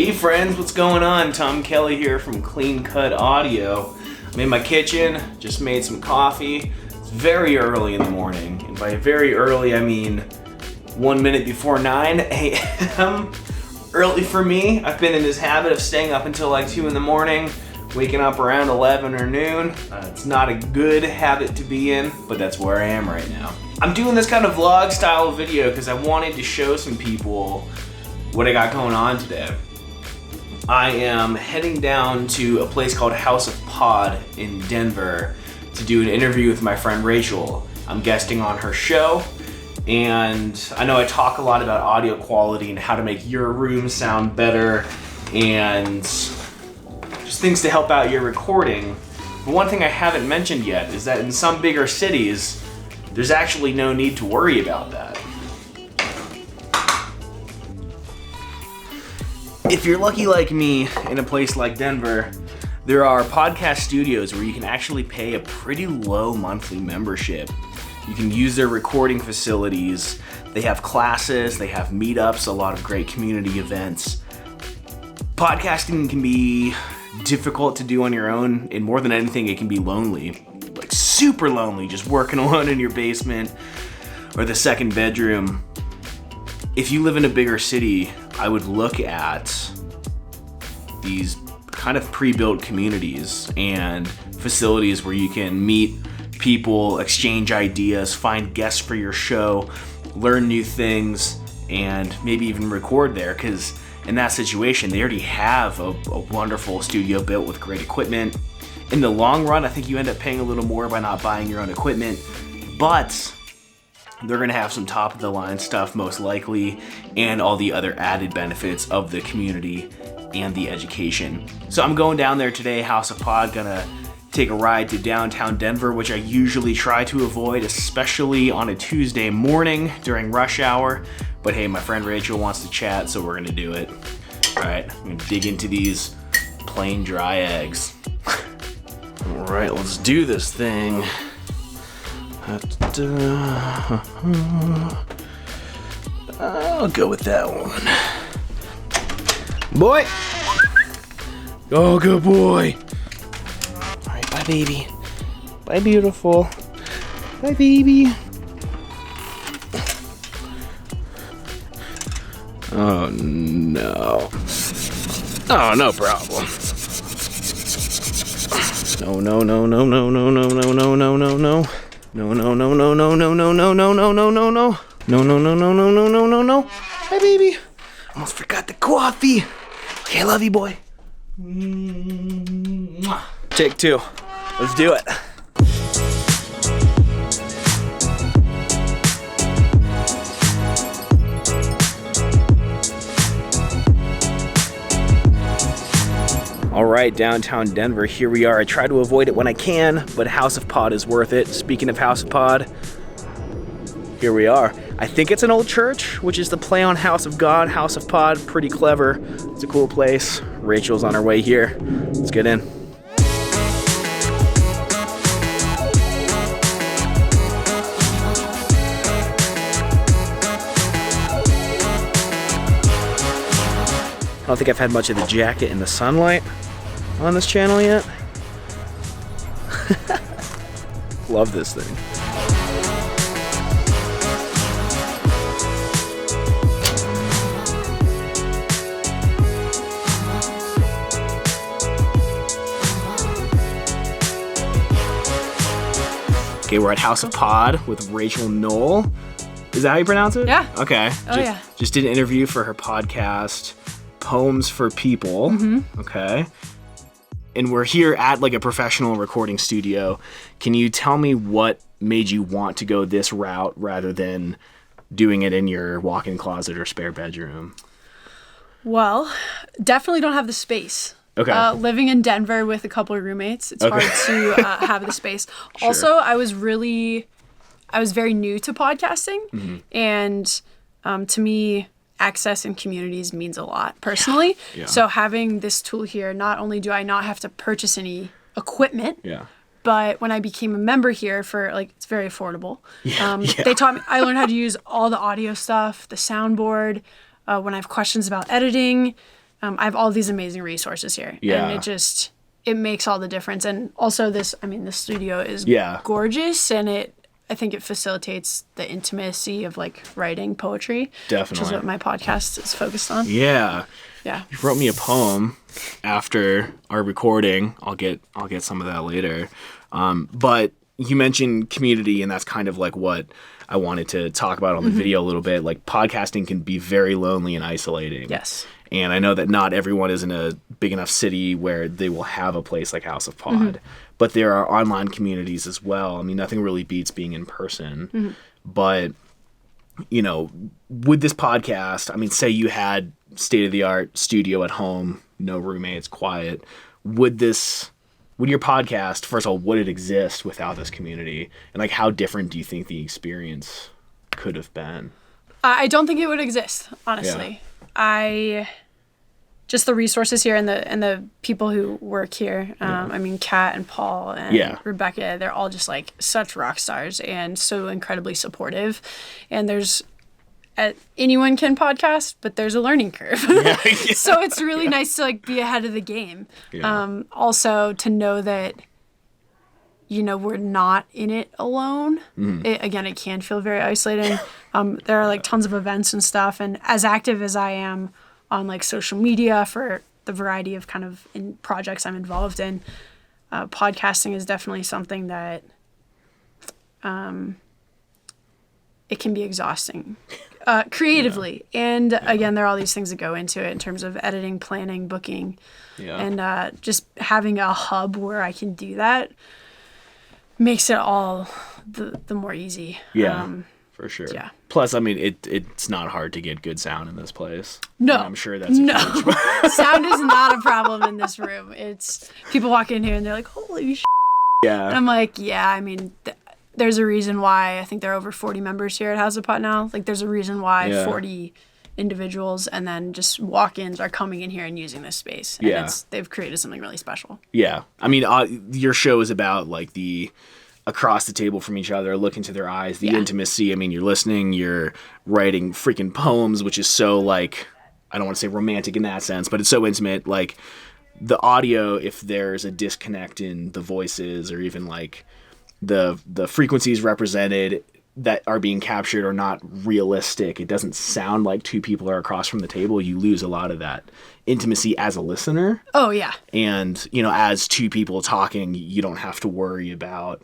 Hey friends, what's going on? Tom Kelly here from Clean Cut Audio. I'm in my kitchen, just made some coffee. It's very early in the morning, and by very early I mean 1 minute before 9 a.m. Early for me. I've been in this habit of staying up until like 2 in the morning, waking up around 11 or noon. It's not a good habit to be in, but that's where I am right now. I'm doing this kind of vlog style video because I wanted to show some people what I got going on today. I am heading down to a place called House of Pod in Denver to do an interview with my friend Rachel. I'm guesting on her show, and I know I talk a lot about audio quality and how to make your room sound better and just things to help out your recording. But one thing I haven't mentioned yet is that in some bigger cities, there's actually no need to worry about that. If you're lucky like me in a place like Denver, there are podcast studios where you can actually pay a pretty low monthly membership. You can use their recording facilities. They have classes, they have meetups, a lot of great community events. Podcasting can be difficult to do on your own, and more than anything, it can be lonely. Like super lonely, just working alone in your basement or the second bedroom. If you live in a bigger city, I would look at these kind of pre-built communities and facilities where you can meet people, exchange ideas, find guests for your show, learn new things, and maybe even record there, because in that situation, they already have a wonderful studio built with great equipment. In the long run, I think you end up paying a little more by not buying your own equipment, but they're gonna have some top of the line stuff most likely, and all the other added benefits of the community and the education. So I'm going down there today, House of Pod, gonna take a ride to downtown Denver, which I usually try to avoid, especially on a Tuesday morning during rush hour. But hey, my friend Rachel wants to chat, so we're gonna do it. All right, I'm gonna dig into these plain dry eggs. All right, let's do this thing. I'll go with that one. Boy! Oh, good boy. All right, bye, baby. Bye, beautiful. Bye, baby. Oh, no. Oh, no problem. No, no, no, no, no, no, no, no, no, no, no, no. No, no, no, no, no, no, no, no, no, no, no, no, no. No, no, no, no, no, no, no, no, no. Hi, baby. Almost forgot the coffee. Okay, I love you, boy. Take two. Let's do it. All right, downtown Denver, here we are. I try to avoid it when I can, but House of Pod is worth it. Speaking of House of Pod, here we are. I think it's an old church, which is the play on House of God, House of Pod. Pretty clever. It's a cool place. Rachel's on her way here. Let's get in. I don't think I've had much of the jacket in the sunlight on this channel yet. Love this thing. Okay, we're at House of Pod with Rachel Noall. Is that how you pronounce it? Yeah. Okay. Yeah. Just did an interview for her podcast, Poems for People. Mm-hmm. Okay. And we're here at like a professional recording studio. Can you tell me what made you want to go this route rather than doing it in your walk-in closet or spare bedroom? Well, definitely don't have the space. Okay. Living in Denver with a couple of roommates, it's hard to have the space. Sure. Also, I was very new to podcasting, mm-hmm. and to me, access and communities means a lot personally. Yeah. So having this tool here, not only do I not have to purchase any equipment, Yeah. but when I became a member here for it's very affordable. Yeah. They taught me, I learned how to use all the audio stuff, the soundboard, when I have questions about editing, I have all these amazing resources here. Yeah. And it makes all the difference. And also the studio is gorgeous, and I think it facilitates the intimacy of like writing poetry. Definitely. Which is what my podcast is focused on. Yeah. Yeah. You wrote me a poem after our recording. I'll get some of that later. But you mentioned community, and that's kind of like what I wanted to talk about on the video a little bit. Like, podcasting can be very lonely and isolating. Yes. And I know that not everyone is in a big enough city where they will have a place like House of Pod, but there are online communities as well. I mean, nothing really beats being in person. But, you know, with this podcast, I mean, say you had state-of-the-art studio at home, no roommates, quiet. Would your podcast, first of all, would it exist without this community? And like, how different do you think the experience could have been? I don't think it would exist, honestly. Yeah. Just the resources here and the people who work here. I mean, Kat and Paul and Rebecca, they're all just like such rock stars and so incredibly supportive. And anyone can podcast, but there's a learning curve. So it's really nice to like be ahead of the game. Yeah. Also to know that, you know, we're not in it alone. It can feel very isolating. There are like tons of events and stuff. And as active as I am on like social media for the variety of kind of projects I'm involved in, podcasting is definitely something that it can be exhausting creatively. And again, there are all these things that go into it in terms of editing, planning, booking, and just having a hub where I can do that makes it all the more easy. For sure. Yeah. Plus, I mean, it's not hard to get good sound in this place. No. And I'm sure that's a huge Sound is not a problem in this room. It's people walk in here and they're like, holy shit. Yeah. And I'm like, yeah, I mean, there's a reason why I think there are over 40 members here at House of Pot now. Like, there's a reason why 40 individuals and then just walk-ins are coming in here and using this space. And they've created something really special. Yeah. I mean, your show is about like the across the table from each other, look into their eyes, the intimacy. I mean, you're listening, you're writing freaking poems, which is so like, I don't want to say romantic in that sense, but it's so intimate. Like, the audio, if there's a disconnect in the voices or even like the frequencies represented that are being captured are not realistic, it doesn't sound like two people are across from the table, you lose a lot of that intimacy as a listener. Oh, yeah. And, you know, as two people talking, you don't have to worry about,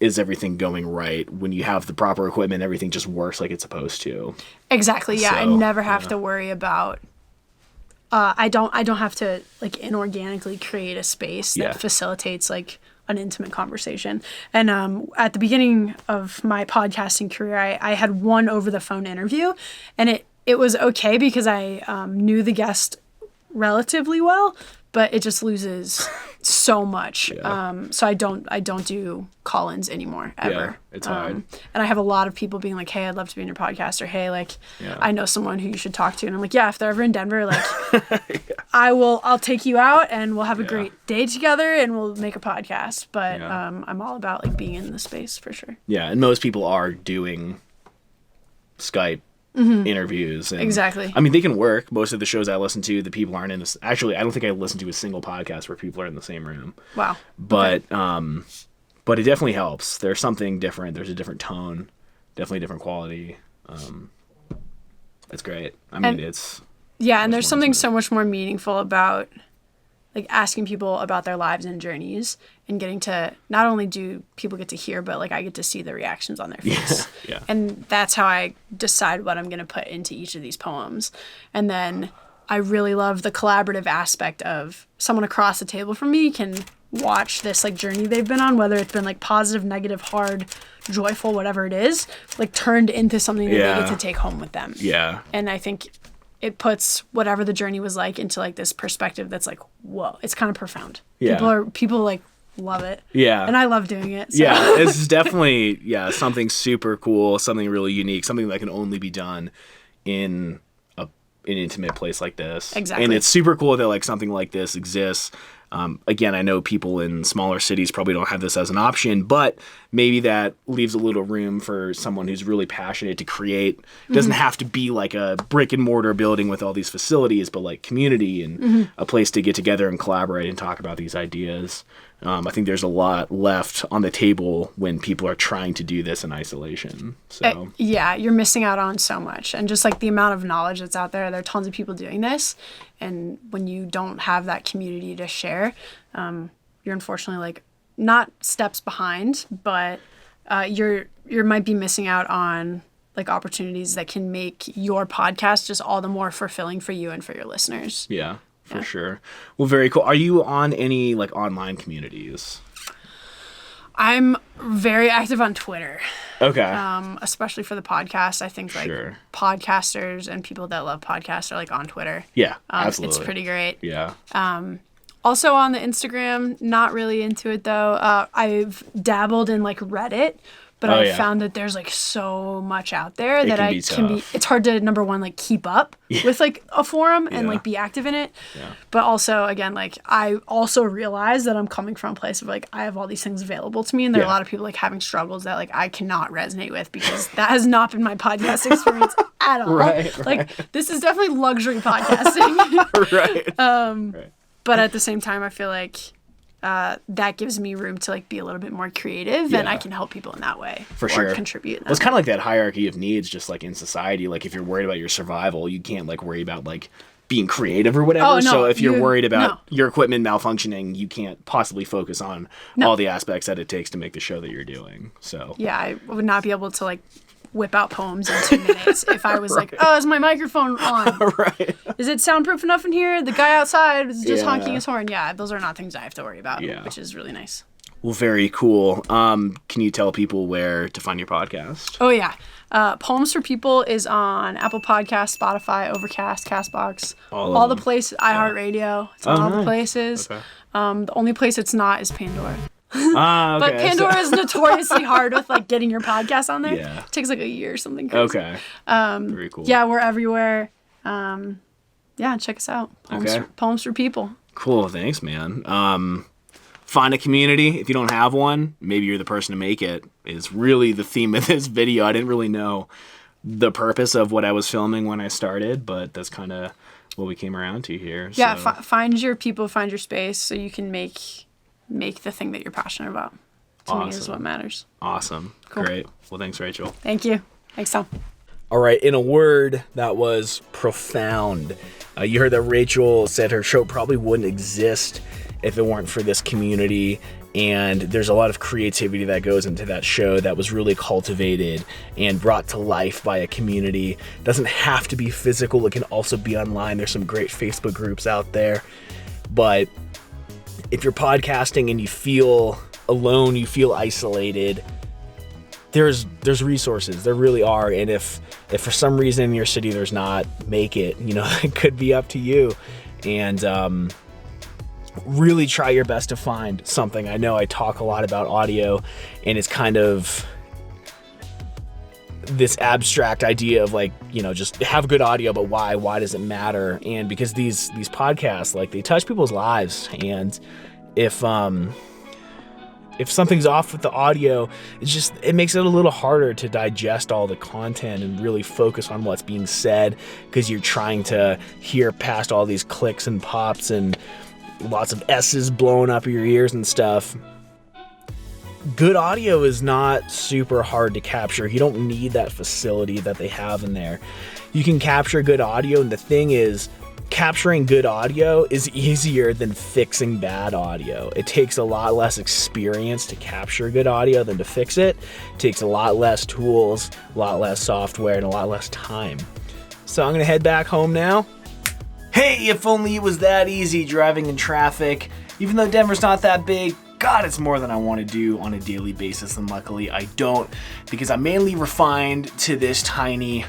is everything going right? When you have the proper equipment, everything just works like it's supposed to. Exactly. Yeah. So, I never have to worry about, I don't have to like inorganically create a space that facilitates like an intimate conversation. And at the beginning of my podcasting career, I had one over the phone interview, and it was okay because I knew the guest relatively well, but it just loses so much. So I don't do call-ins anymore ever. Yeah, it's hard. And I have a lot of people being like, hey, I'd love to be in your podcast, or hey, like I know someone who you should talk to. And I'm like, yeah, if they're ever in Denver, like I'll take you out and we'll have a great day together and we'll make a podcast. But I'm all about like being in the space for sure. Yeah, and most people are doing Skype interviews. And, exactly. I mean, they can work. Most of the shows I listen to, the people aren't in this. Actually, I don't think I listen to a single podcast where people are in the same room. Wow. But but it definitely helps. There's something different. There's a different tone. Definitely different quality. It's great. I mean, it's and there's something so much more meaningful about like asking people about their lives and journeys and getting to not only do people get to hear, but like I get to see the reactions on their face. Yeah. And that's how I decide what I'm going to put into each of these poems. And then I really love the collaborative aspect of someone across the table from me can watch this like journey they've been on, whether it's been like positive, negative, hard, joyful, whatever it is, like turned into something that they get to take home with them. Yeah. And I think it puts whatever the journey was like into like this perspective that's like, whoa, it's kind of profound. Yeah. People like love it. Yeah. And I love doing it. So. Yeah. This is definitely, something super cool, something really unique, something that can only be done in an intimate place like this. Exactly. And it's super cool that like something like this exists. Again, I know people in smaller cities probably don't have this as an option, but maybe that leaves a little room for someone who's really passionate to create. It doesn't have to be like a brick and mortar building with all these facilities, but like community and a place to get together and collaborate and talk about these ideas. I think there's a lot left on the table when people are trying to do this in isolation. So yeah, you're missing out on so much. And just like the amount of knowledge that's out there are tons of people doing this. And when you don't have that community to share, you're unfortunately like not steps behind, but you might be missing out on like opportunities that can make your podcast just all the more fulfilling for you and for your listeners. Yeah. For sure. Well, very cool. Are you on any like online communities? I'm very active on Twitter. Okay. Especially for the podcast. I think like podcasters and people that love podcasts are like on Twitter. Yeah, absolutely. It's pretty great. Yeah. Also on the Instagram, not really into it though. I've dabbled in like Reddit, but I found that there's like so much out there that it's hard to, number one, like keep up with like a forum and like be active in it. Yeah. But also again, like I also realize that I'm coming from a place of like, I have all these things available to me. And there are a lot of people like having struggles that like I cannot resonate with because that has not been my podcast experience at all. Like this is definitely luxury podcasting. But at the same time, I feel like that gives me room to like be a little bit more creative and I can help people in that way. For sure. Contribute. Well, it's kind of like that hierarchy of needs just like in society. Like if you're worried about your survival, you can't like worry about like being creative or whatever. Oh, no, so if you're worried about your equipment malfunctioning, you can't possibly focus on all the aspects that it takes to make the show that you're doing. So yeah, I would not be able to like whip out poems in 2 minutes if I was like, oh, is my microphone on? Is it soundproof enough in here? The guy outside is just honking his horn. Yeah, those are not things I have to worry about, which is really nice. Well, very cool. Can you tell people where to find your podcast? Oh, yeah. Poems for People is on Apple Podcasts, Spotify, Overcast, CastBox, all the places, iHeartRadio. It's on all the places. Okay. The only place it's not is Pandora. Okay. But Pandora is notoriously hard with like getting your podcast on there. Yeah. It takes like a year or something crazy. Okay. Very cool. Yeah, we're everywhere. Check us out. Poems for People. Cool. Thanks, man. Find a community. If you don't have one, maybe you're the person to make it, is really the theme of this video. I didn't really know the purpose of what I was filming when I started, but that's kind of what we came around to here. Yeah, so. Find your people, find your space so you can make the thing that you're passionate about. To me is what matters. Awesome. Cool. Great. Well, thanks, Rachel. Thank you. Thanks, Tom. All right. In a word, that was profound. You heard that Rachel said her show probably wouldn't exist if it weren't for this community. And there's a lot of creativity that goes into that show that was really cultivated and brought to life by a community. It doesn't have to be physical. It can also be online. There's some great Facebook groups out there. But if you're podcasting and you feel alone, you feel isolated, there's resources. There really are. And if for some reason in your city there's not, make it. It could be up to you. And really try your best to find something. I know I talk a lot about audio, and it's kind of this abstract idea of like, just have good audio, but why does it matter? And because these podcasts, like, they touch people's lives, and if something's off with the audio, it makes it a little harder to digest all the content and really focus on what's being said, because you're trying to hear past all these clicks and pops and lots of S's blowing up your ears and stuff. Good audio is not super hard to capture. You don't need that facility that they have in there. You can capture good audio, and the thing is, capturing good audio is easier than fixing bad audio. It takes a lot less experience to capture good audio than to fix it. It takes a lot less tools, a lot less software, and a lot less time. So I'm gonna head back home now. Hey, if only it was that easy driving in traffic. Even though Denver's not that big, God, it's more than I want to do on a daily basis, and luckily I don't, because I'm mainly refined to this tiny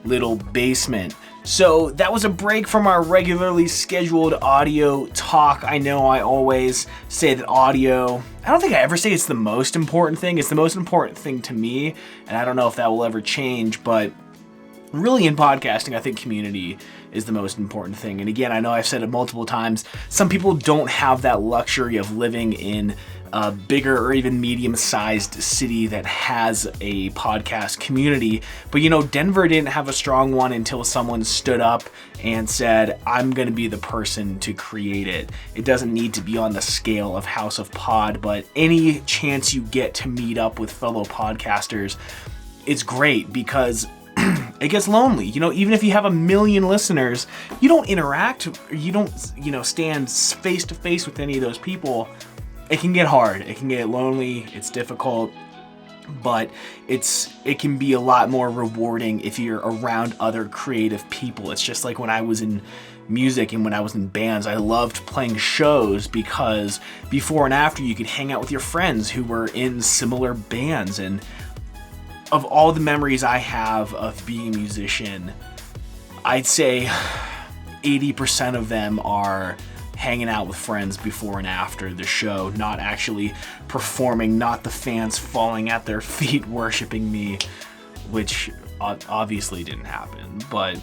little basement. So that was a break from our regularly scheduled audio talk. I know I always say that audio, I don't think I ever say it's the most important thing. It's the most important thing to me, and I don't know if that will ever change, but really in podcasting, I think community is the most important thing. And again, I know I've said it multiple times, some people don't have that luxury of living in a bigger or even medium-sized city that has a podcast community. But you know, Denver didn't have a strong one until someone stood up and said, I'm gonna be the person to create it. It doesn't need to be on the scale of House of Pod, but any chance you get to meet up with fellow podcasters, it's great because it gets lonely. You know, even if you have 1 million listeners, you don't interact, you don't, stand face to face with any of those people. It can get hard. It can get lonely. It's difficult, but it can be a lot more rewarding if you're around other creative people. It's just like when I was in music and when I was in bands, I loved playing shows because before and after you could hang out with your friends who were in similar bands. And of all the memories I have of being a musician, I'd say 80% of them are hanging out with friends before and after the show, not actually performing, not the fans falling at their feet worshiping me, which obviously didn't happen. But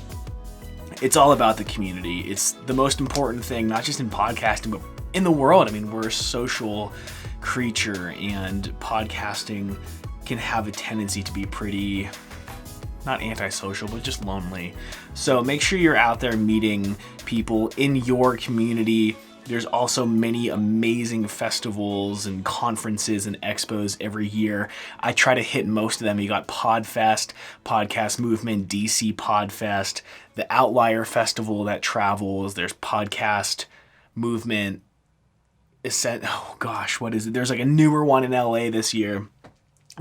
it's all about the community. It's the most important thing, not just in podcasting, but in the world. I mean, we're a social creature, and podcasting can have a tendency to be pretty, not antisocial, but just lonely. So make sure you're out there meeting people in your community. There's also many amazing festivals and conferences and expos every year. I try to hit most of them. You got Podfest, Podcast Movement, DC Podfest, the Outlier Festival that travels. There's Podcast Movement. Oh gosh, what is it? There's like a newer one in LA this year.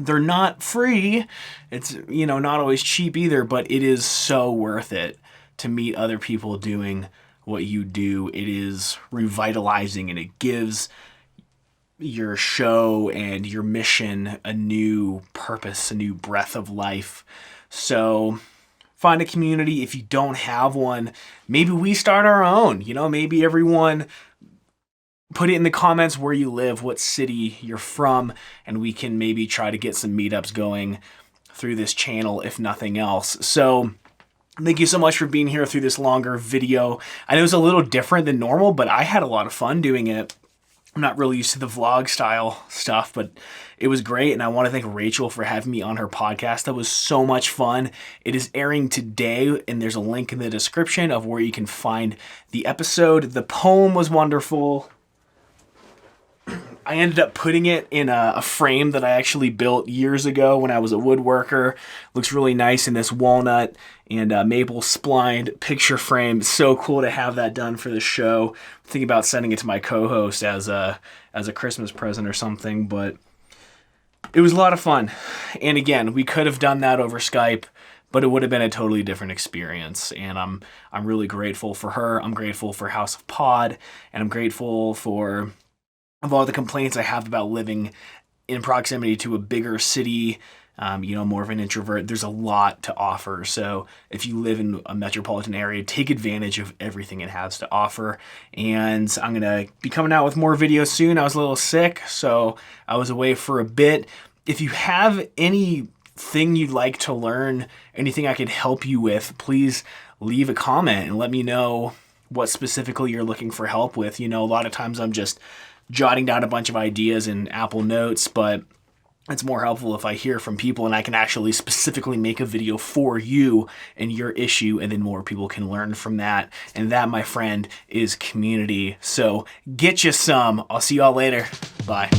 They're not free. It's, not always cheap either, but it is so worth it to meet other people doing what you do. It is revitalizing, and it gives your show and your mission a new purpose, a new breath of life. So find a community. If you don't have one, maybe we start our own. Maybe everyone put it in the comments where you live, what city you're from, and we can maybe try to get some meetups going through this channel, if nothing else. So thank you so much for being here through this longer video. I know it's a little different than normal, but I had a lot of fun doing it. I'm not really used to the vlog style stuff, but it was great. And I want to thank Rachel for having me on her podcast. That was so much fun. It is airing today, and there's a link in the description of where you can find the episode. The poem was wonderful. I ended up putting it in a frame that I actually built years ago when I was a woodworker. Looks really nice in this walnut and maple splined picture frame. So cool to have that done for the show. I'm thinking about sending it to my co-host as a Christmas present or something, but it was a lot of fun. And again, we could have done that over Skype, but it would have been a totally different experience. And I'm really grateful for her. I'm grateful for House of Pod, and I'm grateful for of all the complaints I have about living in proximity to a bigger city, more of an introvert. There's a lot to offer. So if you live in a metropolitan area, take advantage of everything it has to offer. And I'm going to be coming out with more videos soon. I was a little sick, so I was away for a bit. If you have anything you'd like to learn, anything I could help you with, please leave a comment and let me know what specifically you're looking for help with. A lot of times I'm just jotting down a bunch of ideas in Apple Notes, but it's more helpful if I hear from people and I can actually specifically make a video for you and your issue, and then more people can learn from that. And that, my friend, is community. So get you some. I'll see y'all later. Bye.